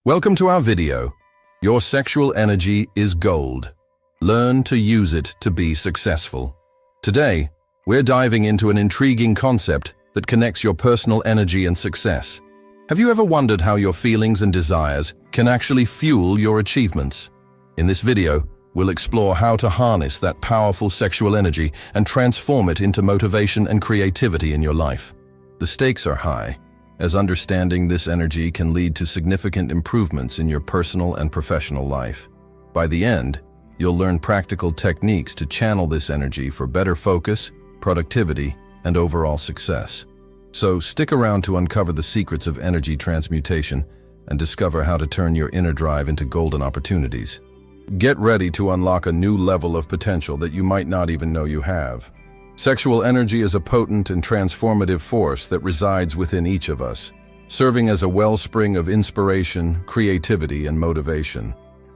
Welcome to our video. Your sexual energy is gold. Learn to use it to be successful. Today, we're diving into an intriguing concept that connects your personal energy and success. Have you ever wondered how your feelings and desires can actually fuel your achievements? In this video, we'll explore how to harness that powerful sexual energy and transform it into motivation and creativity in your life. The stakes are high, as understanding this energy can lead to significant improvements in your personal and professional life. By the end, you'll learn practical techniques to channel this energy for better focus, productivity, and overall success. So stick around to uncover the secrets of energy transmutation and discover how to turn your inner drive into golden opportunities. Get ready to unlock a new level of potential that you might not even know you have. Sexual energy is a potent and transformative force that resides within each of us, serving as a wellspring of inspiration, creativity, and motivation.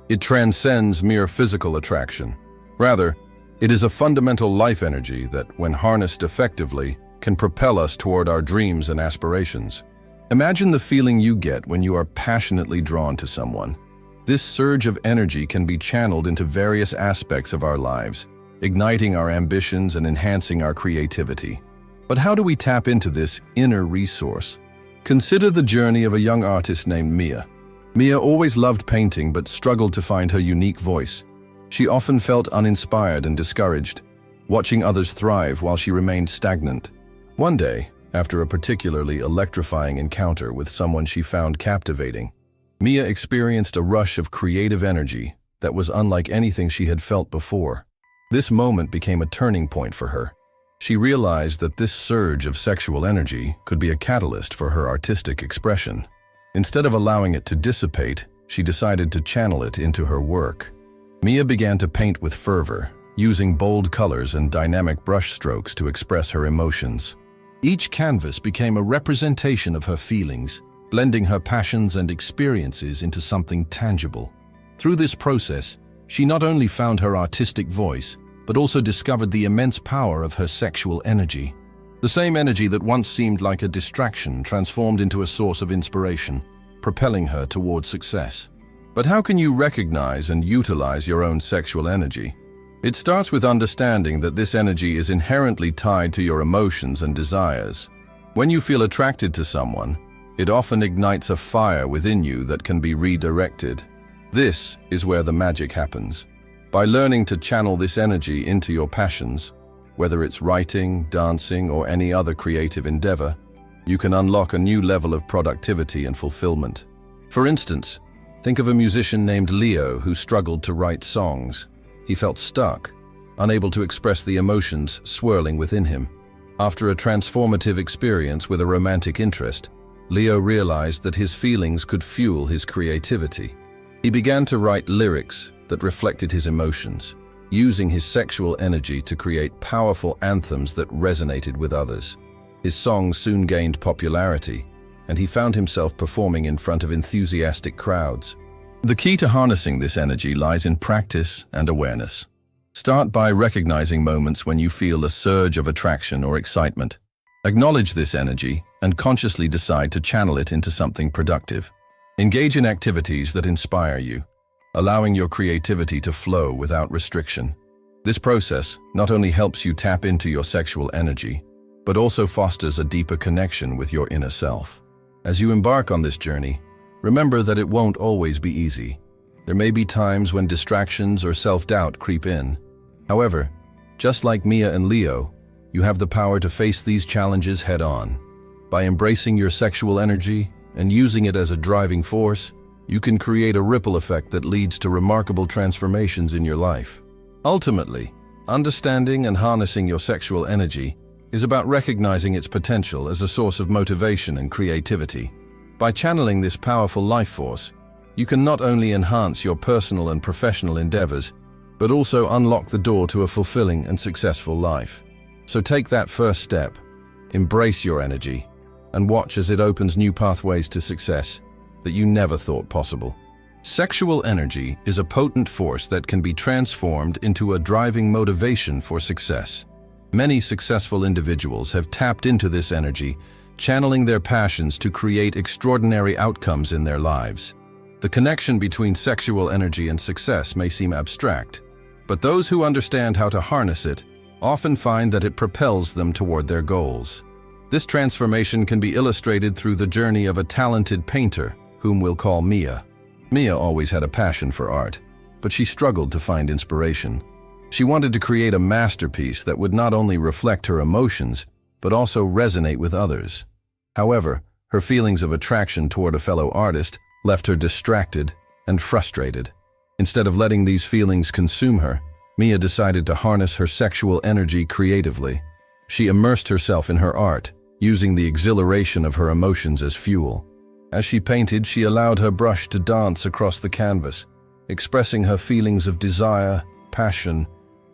It transcends mere physical attraction. Rather, it is a fundamental life energy that, when harnessed effectively, can propel us toward our dreams and aspirations. Imagine the feeling you get when you are passionately drawn to someone. This surge of energy can be channeled into various aspects of our lives, igniting our ambitions and enhancing our creativity. But how do we tap into this inner resource? Consider the journey of a young artist named Mia. Mia always loved painting but struggled to find her unique voice. She often felt uninspired and discouraged, watching others thrive while she remained stagnant. One day, after a particularly electrifying encounter with someone she found captivating, Mia experienced a rush of creative energy that was unlike anything she had felt before. This moment became a turning point for her. She realized that this surge of sexual energy could be a catalyst for her artistic expression. Instead of allowing it to dissipate, she decided to channel it into her work. Mia began to paint with fervor, using bold colors and dynamic brushstrokes to express her emotions. Each canvas became a representation of her feelings, blending her passions and experiences into something tangible. Through this process, she not only found her artistic voice, but also discovered the immense power of her sexual energy. The same energy that once seemed like a distraction transformed into a source of inspiration, propelling her towards success. But how can you recognize and utilize your own sexual energy? It starts with understanding that this energy is inherently tied to your emotions and desires. When you feel attracted to someone, it often ignites a fire within you that can be redirected. This is where the magic happens. By learning to channel this energy into your passions, whether it's writing, dancing, or any other creative endeavor, you can unlock a new level of productivity and fulfillment. For instance, think of a musician named Leo who struggled to write songs. He felt stuck, unable to express the emotions swirling within him. After a transformative experience with a romantic interest, Leo realized that his feelings could fuel his creativity. He began to write lyrics that reflected his emotions, using his sexual energy to create powerful anthems that resonated with others. His songs soon gained popularity, and he found himself performing in front of enthusiastic crowds. The key to harnessing this energy lies in practice and awareness. Start by recognizing moments when you feel a surge of attraction or excitement. Acknowledge this energy and consciously decide to channel it into something productive. Engage in activities that inspire you, allowing your creativity to flow without restriction. This process not only helps you tap into your sexual energy, but also fosters a deeper connection with your inner self. As you embark on this journey, remember that it won't always be easy. There may be times when distractions or self-doubt creep in. However, just like Mia and Leo, you have the power to face these challenges head-on. By embracing your sexual energy and using it as a driving force, you can create a ripple effect that leads to remarkable transformations in your life. Ultimately, understanding and harnessing your sexual energy is about recognizing its potential as a source of motivation and creativity. By channeling this powerful life force, you can not only enhance your personal and professional endeavors, but also unlock the door to a fulfilling and successful life. So take that first step, embrace your energy, and watch as it opens new pathways to success that you never thought possible. Sexual energy is a potent force that can be transformed into a driving motivation for success. Many successful individuals have tapped into this energy, channeling their passions to create extraordinary outcomes in their lives. The connection between sexual energy and success may seem abstract, but those who understand how to harness it often find that it propels them toward their goals. This transformation can be illustrated through the journey of a talented painter, whom we'll call Mia. Mia always had a passion for art, but she struggled to find inspiration. She wanted to create a masterpiece that would not only reflect her emotions, but also resonate with others. However, her feelings of attraction toward a fellow artist left her distracted and frustrated. Instead of letting these feelings consume her, Mia decided to harness her sexual energy creatively. She immersed herself in her art, using the exhilaration of her emotions as fuel. As she painted, she allowed her brush to dance across the canvas, expressing her feelings of desire, passion,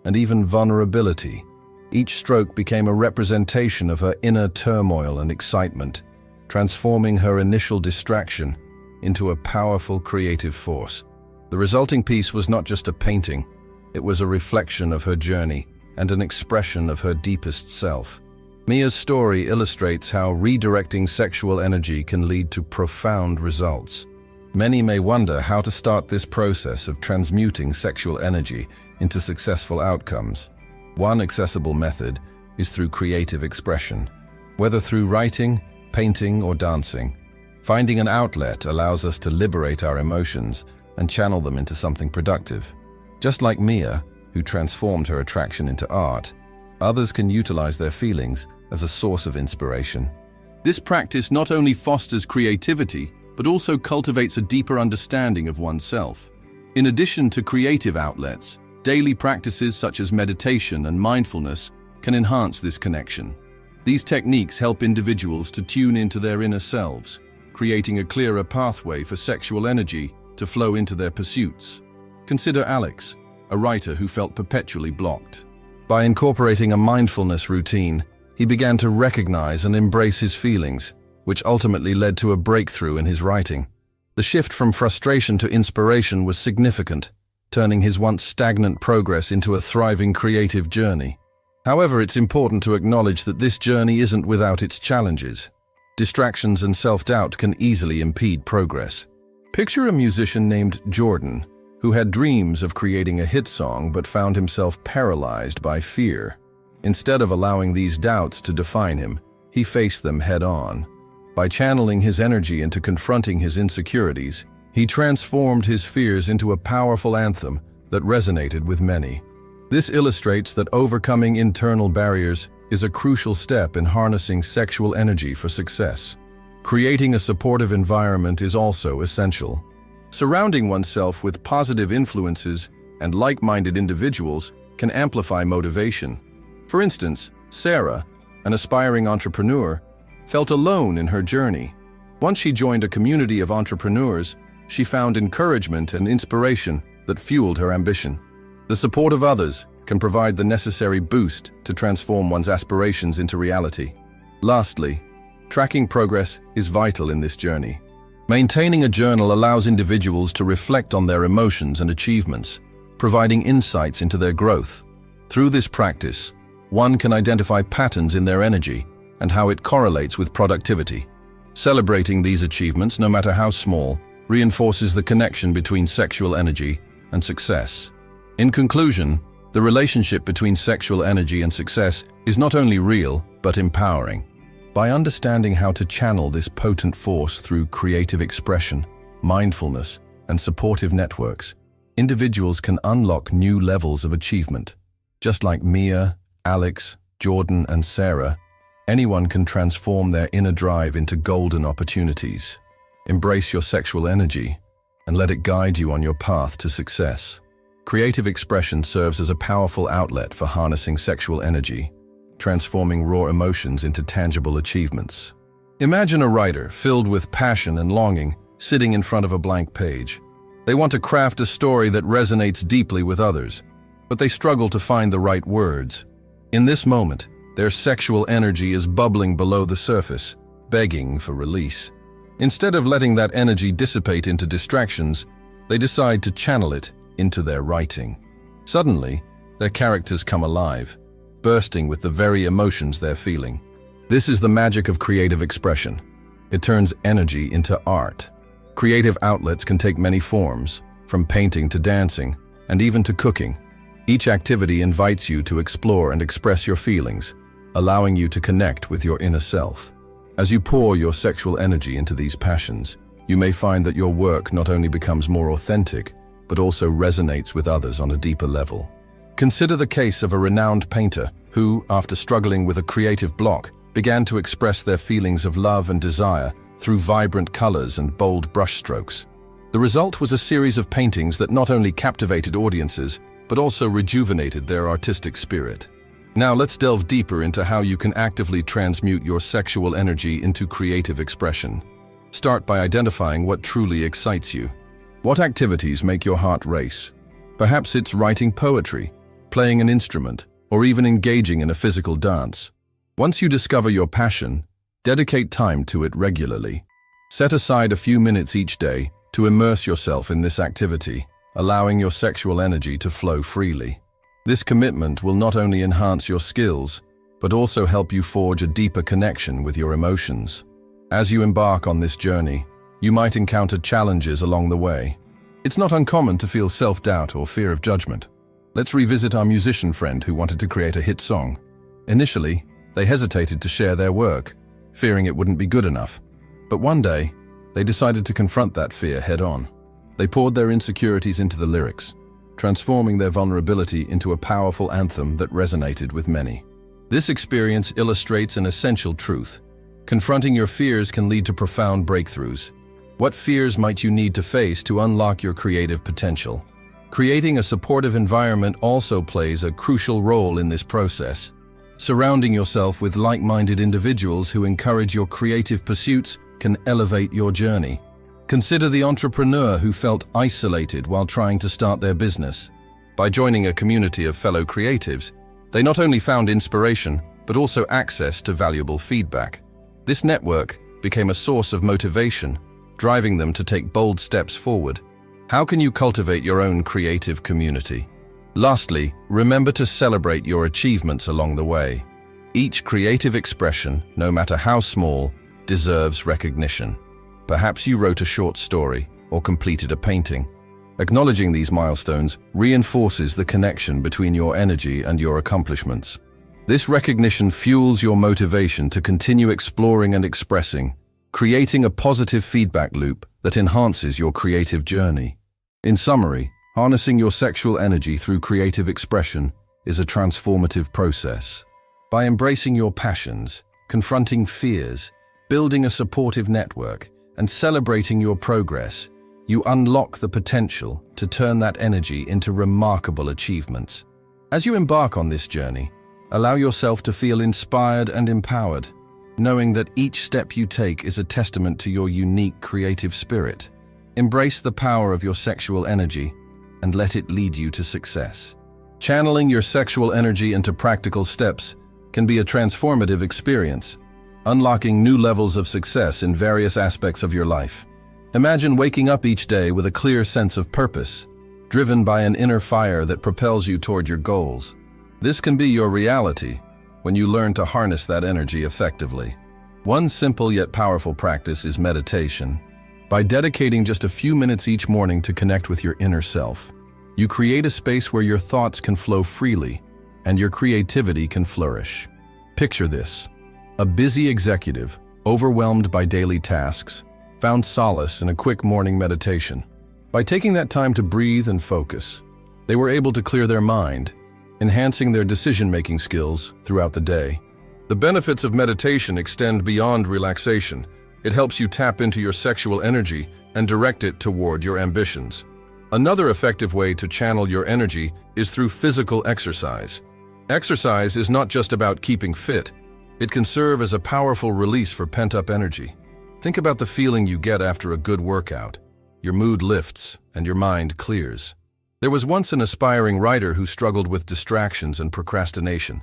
and even vulnerability. Each stroke became a representation of her inner turmoil and excitement, transforming her initial distraction into a powerful creative force. The resulting piece was not just a painting, it was a reflection of her journey and an expression of her deepest self. Mia's story illustrates how redirecting sexual energy can lead to profound results. Many may wonder how to start this process of transmuting sexual energy into successful outcomes. One accessible method is through creative expression. Whether through writing, painting, or dancing, finding an outlet allows us to liberate our emotions and channel them into something productive. Just like Mia, who transformed her attraction into art, others can utilize their feelings as a source of inspiration. This practice not only fosters creativity, but also cultivates a deeper understanding of oneself. In addition to creative outlets, daily practices such as meditation and mindfulness can enhance this connection. These techniques help individuals to tune into their inner selves, creating a clearer pathway for sexual energy to flow into their pursuits. Consider Alex, a writer who felt perpetually blocked. By incorporating a mindfulness routine, he began to recognize and embrace his feelings, which ultimately led to a breakthrough in his writing. The shift from frustration to inspiration was significant, turning his once stagnant progress into a thriving creative journey. However, it's important to acknowledge that this journey isn't without its challenges. Distractions and self-doubt can easily impede progress. Picture a musician named Jordan, who had dreams of creating a hit song but found himself paralyzed by fear. Instead of allowing these doubts to define him, he faced them head-on. By channeling his energy into confronting his insecurities, he transformed his fears into a powerful anthem that resonated with many. This illustrates that overcoming internal barriers is a crucial step in harnessing sexual energy for success. Creating a supportive environment is also essential. Surrounding oneself with positive influences and like-minded individuals can amplify motivation. For instance, Sarah, an aspiring entrepreneur, felt alone in her journey. Once she joined a community of entrepreneurs, she found encouragement and inspiration that fueled her ambition. The support of others can provide the necessary boost to transform one's aspirations into reality. Lastly, tracking progress is vital in this journey. Maintaining a journal allows individuals to reflect on their emotions and achievements, providing insights into their growth. Through this practice, one can identify patterns in their energy and how it correlates with productivity. Celebrating these achievements, no matter how small, reinforces the connection between sexual energy and success. In conclusion, the relationship between sexual energy and success is not only real, but empowering. By understanding how to channel this potent force through creative expression, mindfulness, and supportive networks, individuals can unlock new levels of achievement. Just like Mia, Alex, Jordan, and Sarah, anyone can transform their inner drive into golden opportunities. Embrace your sexual energy and let it guide you on your path to success. Creative expression serves as a powerful outlet for harnessing sexual energy, transforming raw emotions into tangible achievements. Imagine a writer filled with passion and longing, sitting in front of a blank page. They want to craft a story that resonates deeply with others, but they struggle to find the right words. In this moment, their sexual energy is bubbling below the surface, begging for release. Instead of letting that energy dissipate into distractions, they decide to channel it into their writing. Suddenly, their characters come alive, bursting with the very emotions they're feeling. This is the magic of creative expression. It turns energy into art. Creative outlets can take many forms, from painting to dancing, and even to cooking. Each activity invites you to explore and express your feelings, allowing you to connect with your inner self. As you pour your sexual energy into these passions, you may find that your work not only becomes more authentic, but also resonates with others on a deeper level. Consider the case of a renowned painter who, after struggling with a creative block, began to express their feelings of love and desire through vibrant colors and bold brushstrokes. The result was a series of paintings that not only captivated audiences, but also rejuvenated their artistic spirit. Now let's delve deeper into how you can actively transmute your sexual energy into creative expression. Start by identifying what truly excites you. What activities make your heart race? Perhaps it's writing poetry, playing an instrument, or even engaging in a physical dance. Once you discover your passion, dedicate time to it regularly. Set aside a few minutes each day to immerse yourself in this activity, allowing your sexual energy to flow freely. This commitment will not only enhance your skills, but also help you forge a deeper connection with your emotions. As you embark on this journey, you might encounter challenges along the way. It's not uncommon to feel self-doubt or fear of judgment. Let's revisit our musician friend who wanted to create a hit song. Initially, they hesitated to share their work, fearing it wouldn't be good enough. But one day, they decided to confront that fear head-on. They poured their insecurities into the lyrics, transforming their vulnerability into a powerful anthem that resonated with many. This experience illustrates an essential truth. Confronting your fears can lead to profound breakthroughs. What fears might you need to face to unlock your creative potential? Creating a supportive environment also plays a crucial role in this process. Surrounding yourself with like-minded individuals who encourage your creative pursuits can elevate your journey. Consider the entrepreneur who felt isolated while trying to start their business. By joining a community of fellow creatives, they not only found inspiration, but also access to valuable feedback. This network became a source of motivation, driving them to take bold steps forward. How can you cultivate your own creative community? Lastly, remember to celebrate your achievements along the way. Each creative expression, no matter how small, deserves recognition. Perhaps you wrote a short story or completed a painting. Acknowledging these milestones reinforces the connection between your energy and your accomplishments. This recognition fuels your motivation to continue exploring and expressing, creating a positive feedback loop that enhances your creative journey. In summary, harnessing your sexual energy through creative expression is a transformative process. By embracing your passions, confronting fears, building a supportive network, and celebrating your progress, you unlock the potential to turn that energy into remarkable achievements. As you embark on this journey, allow yourself to feel inspired and empowered, knowing that each step you take is a testament to your unique creative spirit. Embrace the power of your sexual energy and let it lead you to success. Channeling your sexual energy into practical steps can be a transformative experience, unlocking new levels of success in various aspects of your life. Imagine waking up each day with a clear sense of purpose, driven by an inner fire that propels you toward your goals. This can be your reality when you learn to harness that energy effectively. One simple yet powerful practice is meditation. By dedicating just a few minutes each morning to connect with your inner self, you create a space where your thoughts can flow freely and your creativity can flourish. Picture this: a busy executive, overwhelmed by daily tasks, found solace in a quick morning meditation. By taking that time to breathe and focus, they were able to clear their mind, enhancing their decision-making skills throughout the day. The benefits of meditation extend beyond relaxation. It helps you tap into your sexual energy and direct it toward your ambitions. Another effective way to channel your energy is through physical exercise. Exercise is not just about keeping fit. It can serve as a powerful release for pent-up energy. Think about the feeling you get after a good workout. Your mood lifts and your mind clears. There was once an aspiring writer who struggled with distractions and procrastination.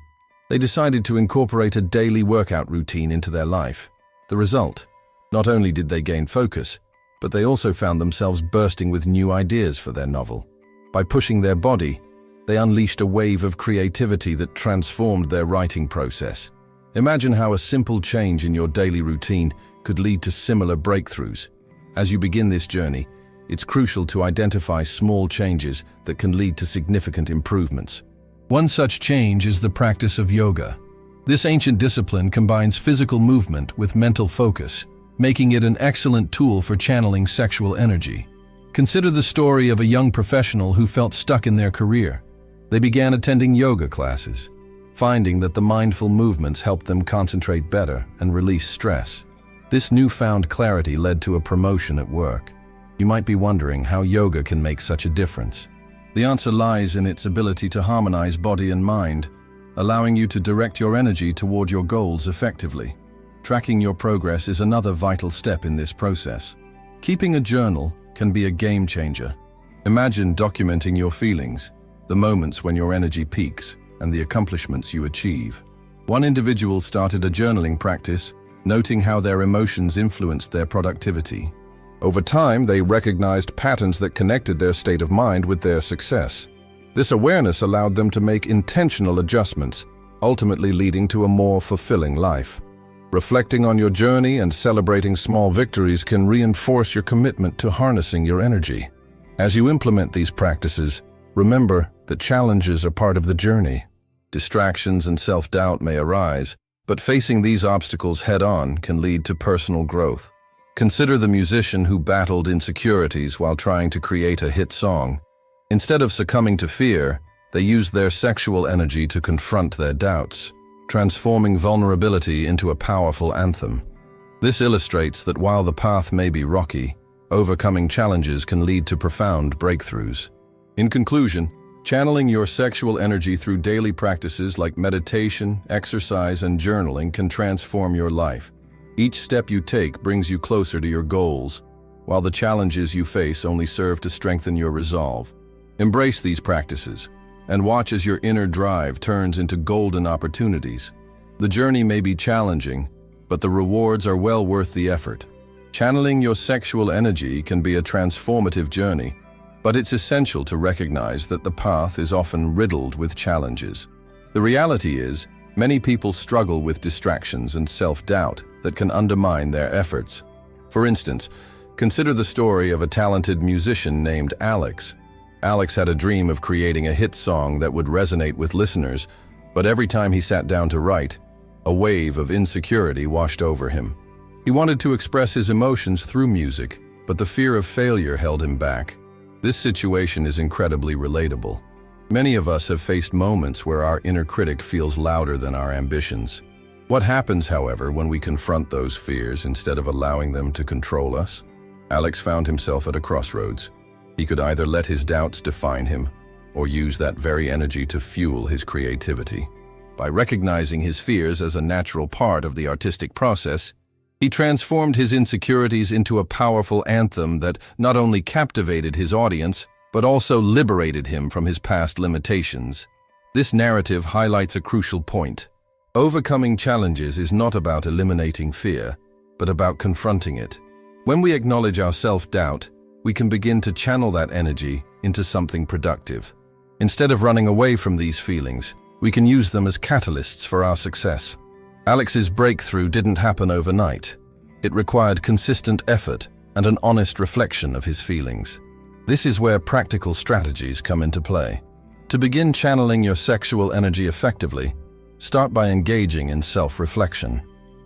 They decided to incorporate a daily workout routine into their life. The result: not only did they gain focus, but they also found themselves bursting with new ideas for their novel. By pushing their body, they unleashed a wave of creativity that transformed their writing process. Imagine how a simple change in your daily routine could lead to similar breakthroughs. As you begin this journey, it's crucial to identify small changes that can lead to significant improvements. One such change is the practice of yoga. This ancient discipline combines physical movement with mental focus, making it an excellent tool for channeling sexual energy. Consider the story of a young professional who felt stuck in their career. They began attending yoga classes, finding that the mindful movements helped them concentrate better and release stress. This newfound clarity led to a promotion at work. You might be wondering how yoga can make such a difference. The answer lies in its ability to harmonize body and mind, allowing you to direct your energy toward your goals effectively. Tracking your progress is another vital step in this process. Keeping a journal can be a game changer. Imagine documenting your feelings, the moments when your energy peaks, and the accomplishments you achieve. One individual started a journaling practice, noting how their emotions influenced their productivity. Over time, they recognized patterns that connected their state of mind with their success. This awareness allowed them to make intentional adjustments, ultimately leading to a more fulfilling life. Reflecting on your journey and celebrating small victories can reinforce your commitment to harnessing your energy. As you implement these practices, remember that challenges are part of the journey. Distractions and self-doubt may arise, but facing these obstacles head-on can lead to personal growth. Consider the musician who battled insecurities while trying to create a hit song. Instead of succumbing to fear, they used their sexual energy to confront their doubts, transforming vulnerability into a powerful anthem. This illustrates that while the path may be rocky, overcoming challenges can lead to profound breakthroughs. In conclusion, channeling your sexual energy through daily practices like meditation, exercise, and journaling can transform your life. Each step you take brings you closer to your goals, while the challenges you face only serve to strengthen your resolve. Embrace these practices, and watch as your inner drive turns into golden opportunities. The journey may be challenging, but the rewards are well worth the effort. Channeling your sexual energy can be a transformative journey, but it's essential to recognize that the path is often riddled with challenges. The reality is, many people struggle with distractions and self-doubt that can undermine their efforts. For instance, consider the story of a talented musician named Alex. Alex had a dream of creating a hit song that would resonate with listeners, but every time he sat down to write, a wave of insecurity washed over him. He wanted to express his emotions through music, but the fear of failure held him back. This situation is incredibly relatable. Many of us have faced moments where our inner critic feels louder than our ambitions. What happens, however, when we confront those fears instead of allowing them to control us? Alex found himself at a crossroads. He could either let his doubts define him, or use that very energy to fuel his creativity. By recognizing his fears as a natural part of the artistic process, he transformed his insecurities into a powerful anthem that not only captivated his audience, but also liberated him from his past limitations. This narrative highlights a crucial point. Overcoming challenges is not about eliminating fear, but about confronting it. When we acknowledge our self-doubt, we can begin to channel that energy into something productive. Instead of running away from these feelings, we can use them as catalysts for our success. Alex's breakthrough didn't happen overnight. It required consistent effort and an honest reflection of his feelings. This is where practical strategies come into play. To begin channeling your sexual energy effectively, start by engaging in self-reflection.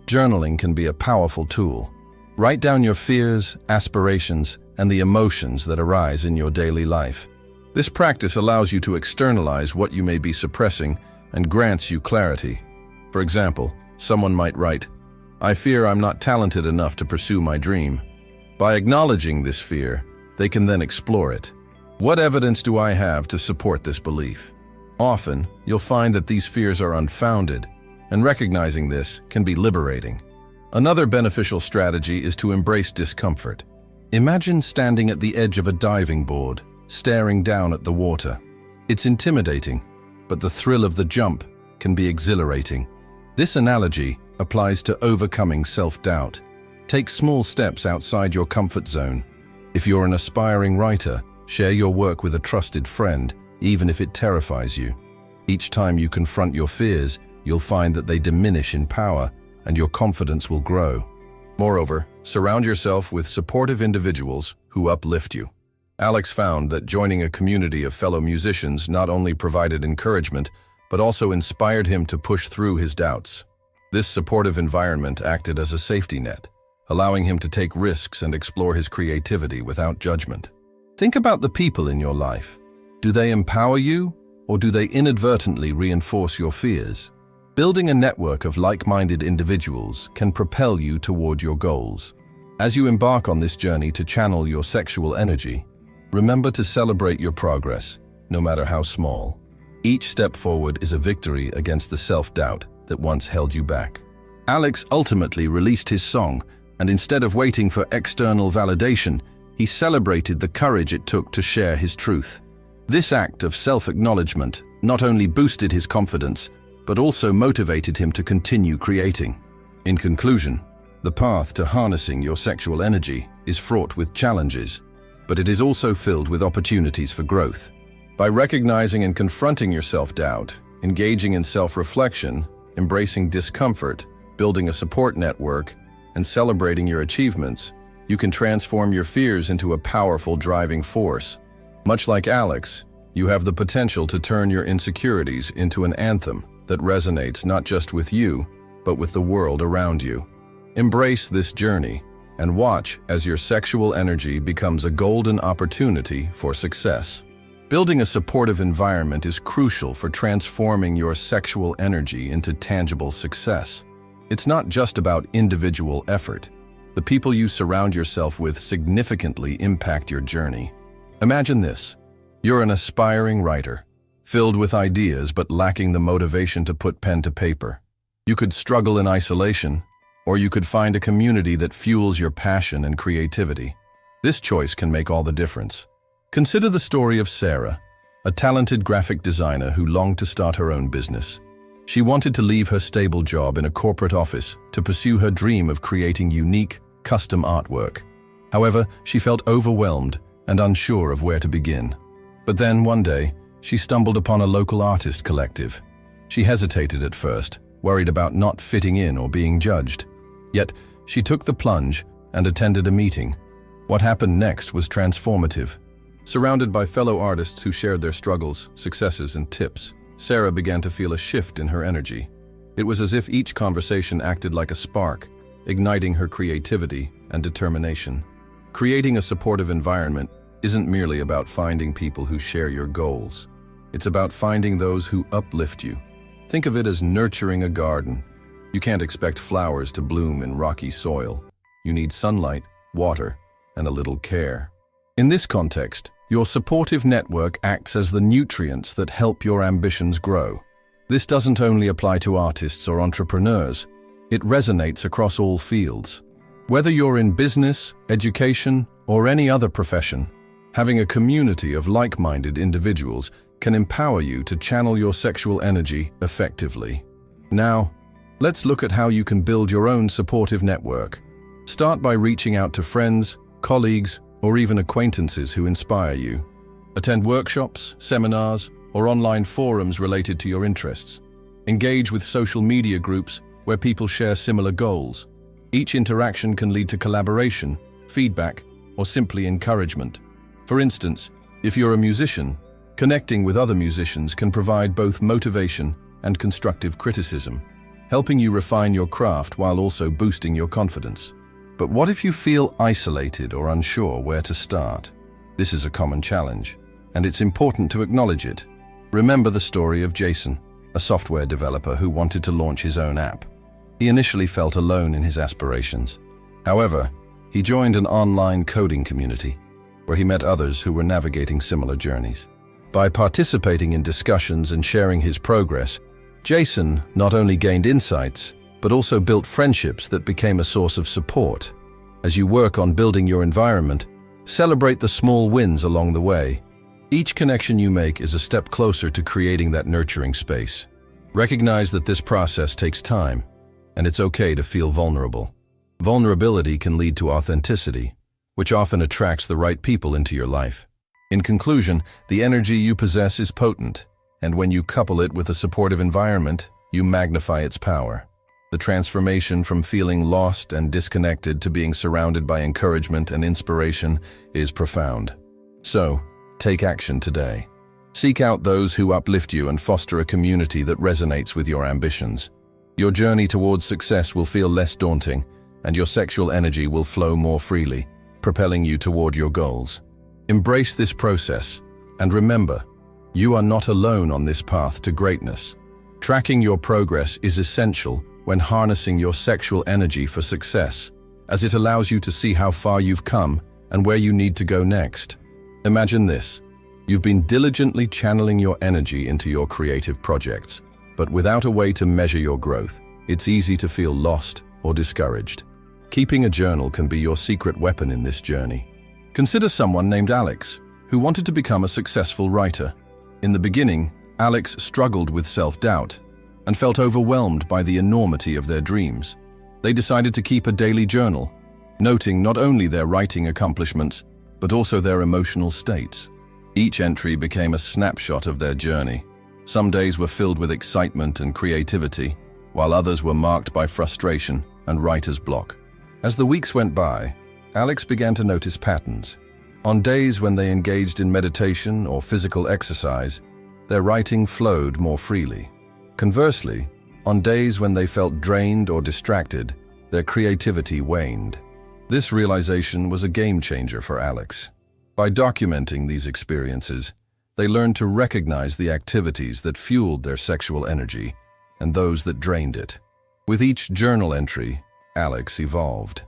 Journaling can be a powerful tool. Write down your fears, aspirations, and the emotions that arise in your daily life. This practice allows you to externalize what you may be suppressing and grants you clarity. For example, someone might write, "I fear I'm not talented enough to pursue my dream." By acknowledging this fear, they can then explore it. What evidence do I have to support this belief? Often, you'll find that these fears are unfounded, and recognizing this can be liberating. Another beneficial strategy is to embrace discomfort. Imagine standing at the edge of a diving board, staring down at the water. It's intimidating, but the thrill of the jump can be exhilarating. This analogy applies to overcoming self-doubt. Take small steps outside your comfort zone. If you're an aspiring writer, share your work with a trusted friend, even if it terrifies you. Each time you confront your fears, you'll find that they diminish in power, and your confidence will grow. Moreover, surround yourself with supportive individuals who uplift you. Alex found that joining a community of fellow musicians not only provided encouragement, but also inspired him to push through his doubts. This supportive environment acted as a safety net, allowing him to take risks and explore his creativity without judgment. Think about the people in your life. Do they empower you, or do they inadvertently reinforce your fears? Building a network of like-minded individuals can propel you toward your goals. As you embark on this journey to channel your sexual energy, remember to celebrate your progress, no matter how small. Each step forward is a victory against the self-doubt that once held you back. Alex ultimately released his song, and instead of waiting for external validation, he celebrated the courage it took to share his truth. This act of self-acknowledgement not only boosted his confidence, but also motivated him to continue creating. In conclusion, the path to harnessing your sexual energy is fraught with challenges, but it is also filled with opportunities for growth. By recognizing and confronting your self-doubt, engaging in self-reflection, embracing discomfort, building a support network, and celebrating your achievements, you can transform your fears into a powerful driving force. Much like Alex, you have the potential to turn your insecurities into an anthem that resonates not just with you, but with the world around you. Embrace this journey and watch as your sexual energy becomes a golden opportunity for success. Building a supportive environment is crucial for transforming your sexual energy into tangible success. It's not just about individual effort. The people you surround yourself with significantly impact your journey. Imagine this. You're an aspiring writer, filled with ideas but lacking the motivation to put pen to paper. You could struggle in isolation, or you could find a community that fuels your passion and creativity. This choice can make all the difference. Consider the story of Sarah, a talented graphic designer who longed to start her own business. She wanted to leave her stable job in a corporate office to pursue her dream of creating unique, custom artwork. However, she felt overwhelmed and unsure of where to begin. But then, one day, she stumbled upon a local artist collective. She hesitated at first, worried about not fitting in or being judged. Yet, she took the plunge and attended a meeting. What happened next was transformative. Surrounded by fellow artists who shared their struggles, successes, and tips, Sarah began to feel a shift in her energy. It was as if each conversation acted like a spark, igniting her creativity and determination. Creating a supportive environment isn't merely about finding people who share your goals. It's about finding those who uplift you. Think of it as nurturing a garden. You can't expect flowers to bloom in rocky soil. You need sunlight, water, and a little care. In this context, your supportive network acts as the nutrients that help your ambitions grow. This doesn't only apply to artists or entrepreneurs. It resonates across all fields. Whether you're in business, education, or any other profession, having a community of like-minded individuals can empower you to channel your sexual energy effectively. Now, let's look at how you can build your own supportive network. Start by reaching out to friends, colleagues, or even acquaintances who inspire you. Attend workshops, seminars, or online forums related to your interests. Engage with social media groups where people share similar goals. Each interaction can lead to collaboration, feedback, or simply encouragement. For instance, if you're a musician, connecting with other musicians can provide both motivation and constructive criticism, helping you refine your craft while also boosting your confidence. But what if you feel isolated or unsure where to start? This is a common challenge, and it's important to acknowledge it. Remember the story of Jason, a software developer who wanted to launch his own app. He initially felt alone in his aspirations. However, he joined an online coding community, where he met others who were navigating similar journeys. By participating in discussions and sharing his progress, Jason not only gained insights, but also built friendships that became a source of support. As you work on building your environment, celebrate the small wins along the way. Each connection you make is a step closer to creating that nurturing space. Recognize that this process takes time, and it's okay to feel vulnerable. Vulnerability can lead to authenticity, which often attracts the right people into your life. In conclusion, the energy you possess is potent, and when you couple it with a supportive environment, you magnify its power. The transformation from feeling lost and disconnected to being surrounded by encouragement and inspiration is profound. So, take action today. Seek out those who uplift you and foster a community that resonates with your ambitions. Your journey towards success will feel less daunting, and your sexual energy will flow more freely, propelling you toward your goals. Embrace this process, and remember, you are not alone on this path to greatness. Tracking your progress is essential when harnessing your sexual energy for success, as it allows you to see how far you've come and where you need to go next. Imagine this. You've been diligently channeling your energy into your creative projects, but without a way to measure your growth, it's easy to feel lost or discouraged. Keeping a journal can be your secret weapon in this journey. Consider someone named Alex, who wanted to become a successful writer. In the beginning, Alex struggled with self-doubt and felt overwhelmed by the enormity of their dreams. They decided to keep a daily journal, noting not only their writing accomplishments, but also their emotional states. Each entry became a snapshot of their journey. Some days were filled with excitement and creativity, while others were marked by frustration and writer's block. As the weeks went by, Alex began to notice patterns. On days when they engaged in meditation or physical exercise, their writing flowed more freely. Conversely, on days when they felt drained or distracted, their creativity waned. This realization was a game changer for Alex. By documenting these experiences, they learned to recognize the activities that fueled their sexual energy and those that drained it. With each journal entry, Alex evolved.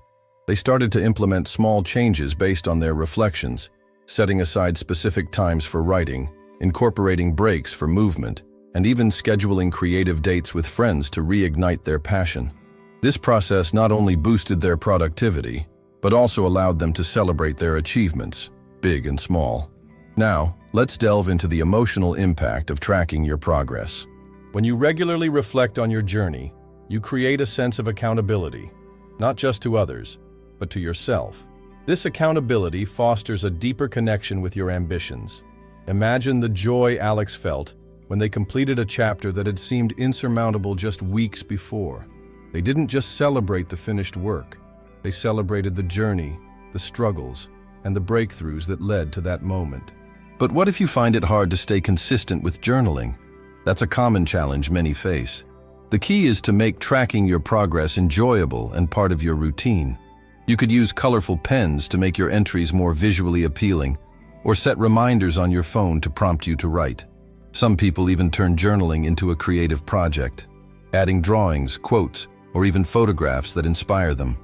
They started to implement small changes based on their reflections, setting aside specific times for writing, incorporating breaks for movement, and even scheduling creative dates with friends to reignite their passion. This process not only boosted their productivity, but also allowed them to celebrate their achievements, big and small. Now, let's delve into the emotional impact of tracking your progress. When you regularly reflect on your journey, you create a sense of accountability, not just to others, but to yourself. This accountability fosters a deeper connection with your ambitions. Imagine the joy Alex felt when they completed a chapter that had seemed insurmountable just weeks before. They didn't just celebrate the finished work. They celebrated the journey, the struggles, and the breakthroughs that led to that moment. But what if you find it hard to stay consistent with journaling? That's a common challenge many face. The key is to make tracking your progress enjoyable and part of your routine. You could use colorful pens to make your entries more visually appealing, or set reminders on your phone to prompt you to write. Some people even turn journaling into a creative project, adding drawings, quotes, or even photographs that inspire them.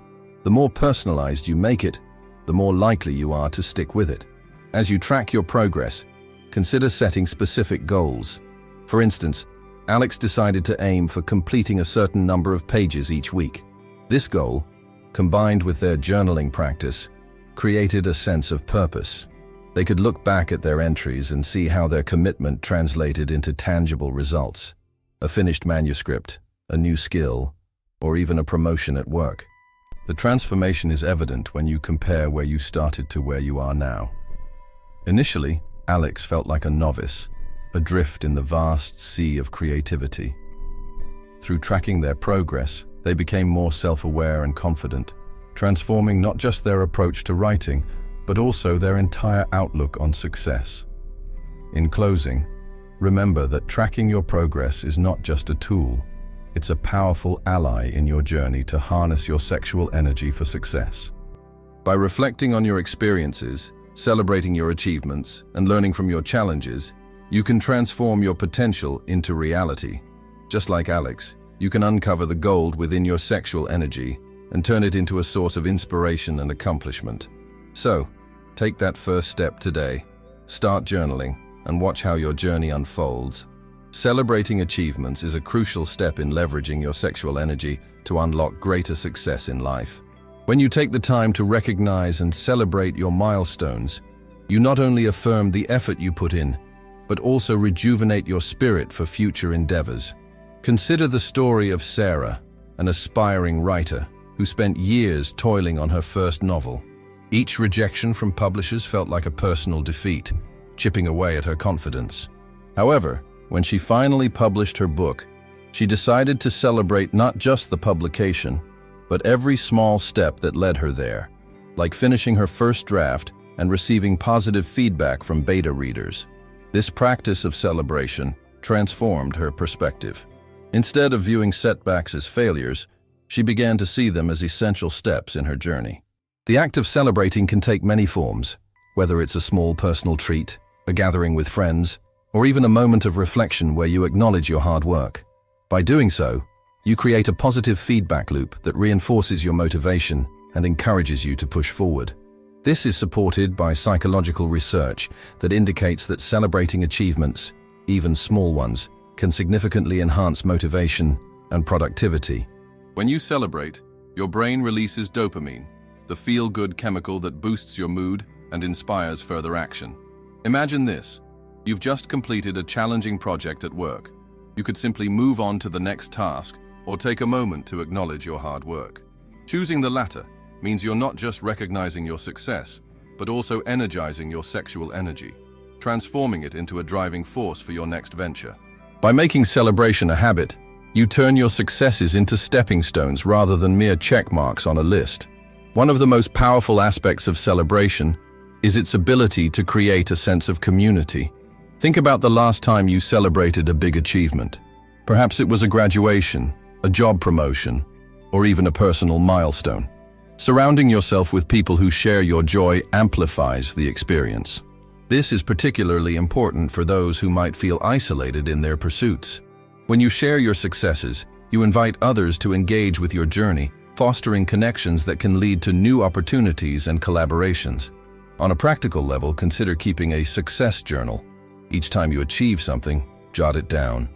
The more personalized you make it, the more likely you are to stick with it. As you track your progress, consider setting specific goals. For instance, Alex decided to aim for completing a certain number of pages each week. This goal, combined with their journaling practice, created a sense of purpose. They could look back at their entries and see how their commitment translated into tangible results: a finished manuscript, a new skill, or even a promotion at work. The transformation is evident when you compare where you started to where you are now. Initially, Alex felt like a novice, adrift in the vast sea of creativity. Through tracking their progress, they became more self-aware and confident, transforming not just their approach to writing, but also their entire outlook on success. In closing, remember that tracking your progress is not just a tool, it's a powerful ally in your journey to harness your sexual energy for success. By reflecting on your experiences, celebrating your achievements, and learning from your challenges, you can transform your potential into reality. Just like Alex, you can uncover the gold within your sexual energy and turn it into a source of inspiration and accomplishment. So, take that first step today. Start journaling and watch how your journey unfolds. Celebrating achievements is a crucial step in leveraging your sexual energy to unlock greater success in life. When you take the time to recognize and celebrate your milestones, you not only affirm the effort you put in, but also rejuvenate your spirit for future endeavors. Consider the story of Sarah, an aspiring writer who spent years toiling on her first novel. Each rejection from publishers felt like a personal defeat, chipping away at her confidence. However, when she finally published her book, She decided to celebrate not just the publication, but every small step that led her there, like finishing her first draft and receiving positive feedback from beta readers. This practice of celebration transformed her perspective. Instead of viewing setbacks as failures, she began to see them as essential steps in her journey. The act of celebrating can take many forms, whether it's a small personal treat, a gathering with friends, or even a moment of reflection where you acknowledge your hard work. By doing so, you create a positive feedback loop that reinforces your motivation and encourages you to push forward. This is supported by psychological research that indicates that celebrating achievements, even small ones, can significantly enhance motivation and productivity. When you celebrate, your brain releases dopamine, the feel-good chemical that boosts your mood and inspires further action. Imagine this. You've just completed a challenging project at work. You could simply move on to the next task or take a moment to acknowledge your hard work. Choosing the latter means you're not just recognizing your success, but also energizing your sexual energy, transforming it into a driving force for your next venture. By making celebration a habit, you turn your successes into stepping stones rather than mere check marks on a list. One of the most powerful aspects of celebration is its ability to create a sense of community. Think about the last time you celebrated a big achievement. Perhaps it was a graduation, a job promotion, or even a personal milestone. Surrounding yourself with people who share your joy amplifies the experience. This is particularly important for those who might feel isolated in their pursuits. When you share your successes, you invite others to engage with your journey, fostering connections that can lead to new opportunities and collaborations. On a practical level, consider keeping a success journal. Each time you achieve something, jot it down.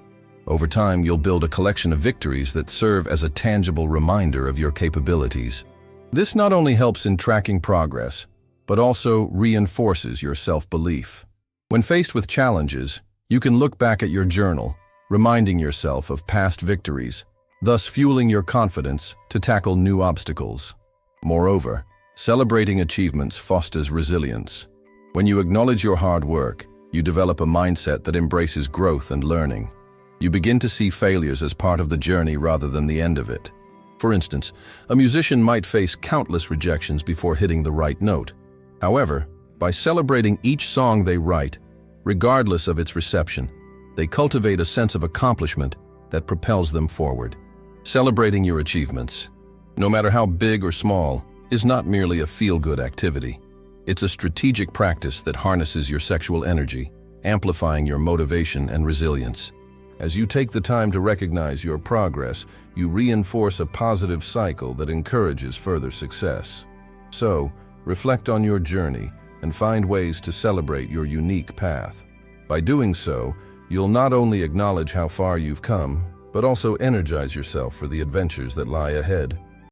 Over time, you'll build a collection of victories that serve as a tangible reminder of your capabilities. This not only helps in tracking progress, but also reinforces your self-belief. When faced with challenges, you can look back at your journal, reminding yourself of past victories, thus fueling your confidence to tackle new obstacles. Moreover, celebrating achievements fosters resilience. When you acknowledge your hard work, you develop a mindset that embraces growth and learning. You begin to see failures as part of the journey rather than the end of it. For instance, a musician might face countless rejections before hitting the right note. However, by celebrating each song they write, regardless of its reception, they cultivate a sense of accomplishment that propels them forward. Celebrating your achievements, no matter how big or small, is not merely a feel-good activity. It's a strategic practice that harnesses your sexual energy, amplifying your motivation and resilience. As you take the time to recognize your progress, you reinforce a positive cycle that encourages further success. So, reflect on your journey and find ways to celebrate your unique path. By doing so, you'll not only acknowledge how far you've come, but also energize yourself for the adventures that lie ahead.